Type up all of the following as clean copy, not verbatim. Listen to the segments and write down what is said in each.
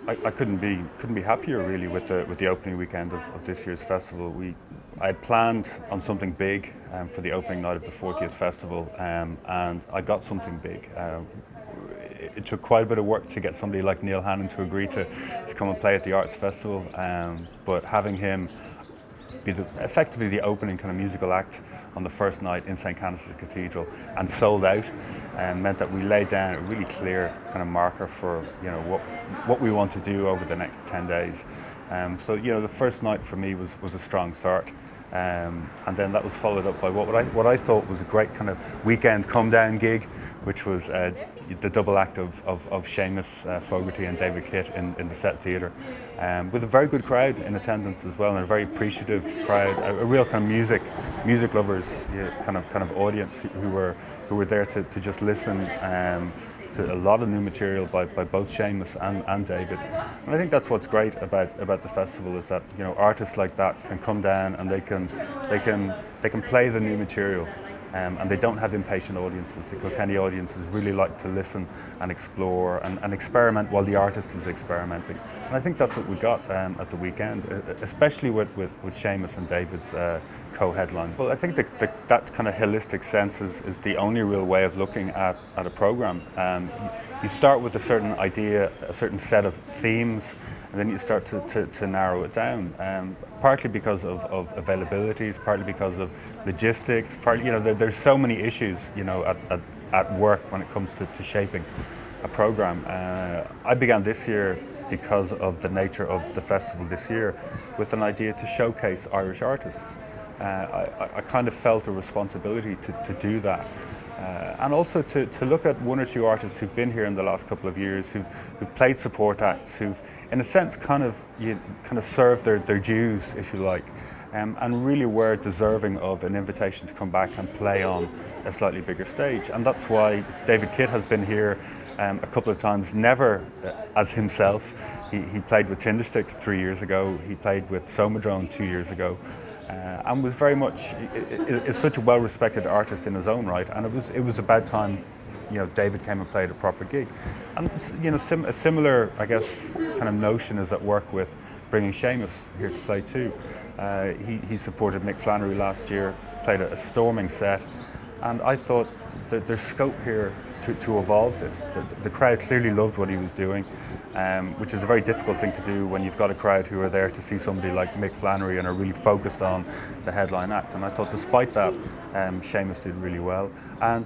I couldn't be happier really with the opening weekend of this year's festival. I had planned on something big for the opening night of the 40th festival, and I got something big. It took quite a bit of work to get somebody like Neil Hannon to agree to come and play at the Arts Festival, but having him be effectively the opening kind of musical act on the first night in St. Canice's Cathedral and sold out, meant that we laid down a really clear kind of marker for what we want to do over the next 10 days. So the first night for me was a strong start, and then that was followed up by what I thought was a great kind of weekend come down gig, which was the double act of Seamus Fogarty and David Kitt in the Set Theatre, with a very good crowd in attendance as well, and a very appreciative crowd, a real kind of music lovers kind of audience who were there to just listen to a lot of new material by both Seamus and David. And I think that's what's great about the festival, is that artists like that can come down and they can play the new material. And they don't have impatient audiences. The Kilkenny audiences really like to listen and explore and experiment while the artist is experimenting. And I think that's what we got at the weekend, especially with Seamus and David's co-headline. Well, I think that kind of holistic sense is the only real way of looking at a programme. You start with a certain idea, a certain set of themes, and then you start to narrow it down. Partly because of availabilities, partly because of logistics. Partly, there's so many issues, at work when it comes to shaping a program. I began this year because of the nature of the festival this year, with an idea to showcase Irish artists. I kind of felt a responsibility to do that. And also to look at one or two artists who've been here in the last couple of years, who've played support acts, who've, in a sense, kind of served their dues, if you like, and really were deserving of an invitation to come back and play on a slightly bigger stage. And that's why David Kitt has been here a couple of times, never as himself. He played with Tindersticks 3 years ago, he played with Somadrone 2 years ago, and was very much is such a well-respected artist in his own right. And it was about time David came and played a proper gig. And a similar, I guess, kind of notion is at work with bringing Seamus here to play too. He supported Mick Flannery last year, played a storming set, and I thought that there's scope here to evolve this. The crowd clearly loved what he was doing, which is a very difficult thing to do when you've got a crowd who are there to see somebody like Mick Flannery and are really focused on the headline act. And I thought, despite that, Seamus did really well, and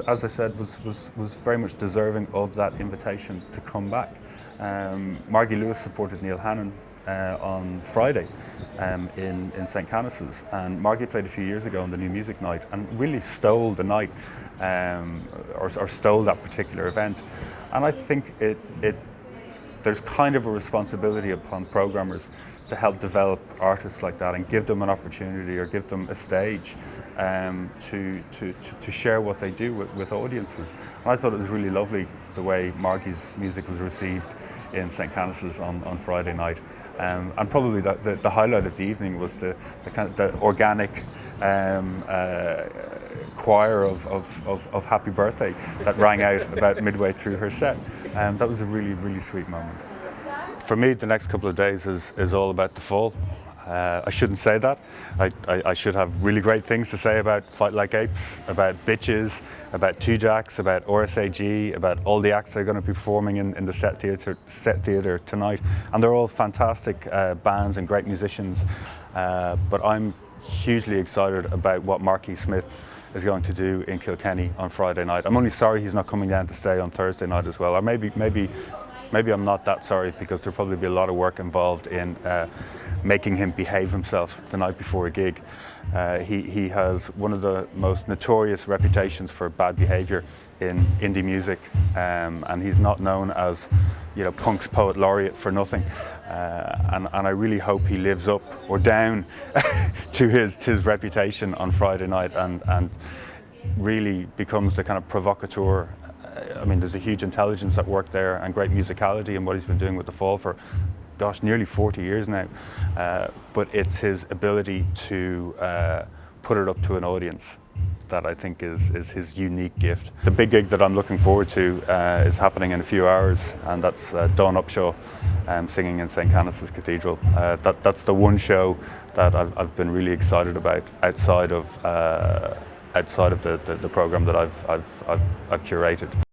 as I said, was very much deserving of that invitation to come back. Margie Lewis supported Neil Hannon on Friday in St. Canice's, and Margie played a few years ago on the New Music Night and really stole the night, or stole that particular event. And I think there's kind of a responsibility upon programmers to help develop artists like that and give them an opportunity or give them a stage to share what they do with audiences. And I thought it was really lovely the way Margie's music was received in St. Canice's on Friday night, and probably the highlight of the evening was the organic choir of Happy Birthday that rang out about midway through her set. That was a really, really sweet moment. For me, the next couple of days is all about the fall. I shouldn't say that. I should have really great things to say about Fight Like Apes, about Bitches, about Two Jacks, about RSAG, about all the acts that are going to be performing in the Set Theatre tonight. And they're all fantastic bands and great musicians. But I'm hugely excited about what Marky Smith is going to do in Kilkenny on Friday night. I'm only sorry he's not coming down to stay on Thursday night as well. Or maybe I'm not that sorry, because there'll probably be a lot of work involved in making him behave himself the night before a gig. He has one of the most notorious reputations for bad behaviour in indie music, and he's not known as punk's poet laureate for nothing. And I really hope he lives up or down to his reputation on Friday night and really becomes the kind of provocateur. I mean, there's a huge intelligence at work there and great musicality in what he's been doing with the Fall for, gosh, nearly 40 years now. But it's his ability to put it up to an audience that I think is his unique gift. The big gig that I'm looking forward to is happening in a few hours, and that's Dawn Upshaw singing in St. Canice's Cathedral. That's the one show that I've been really excited about outside of the program that I've curated.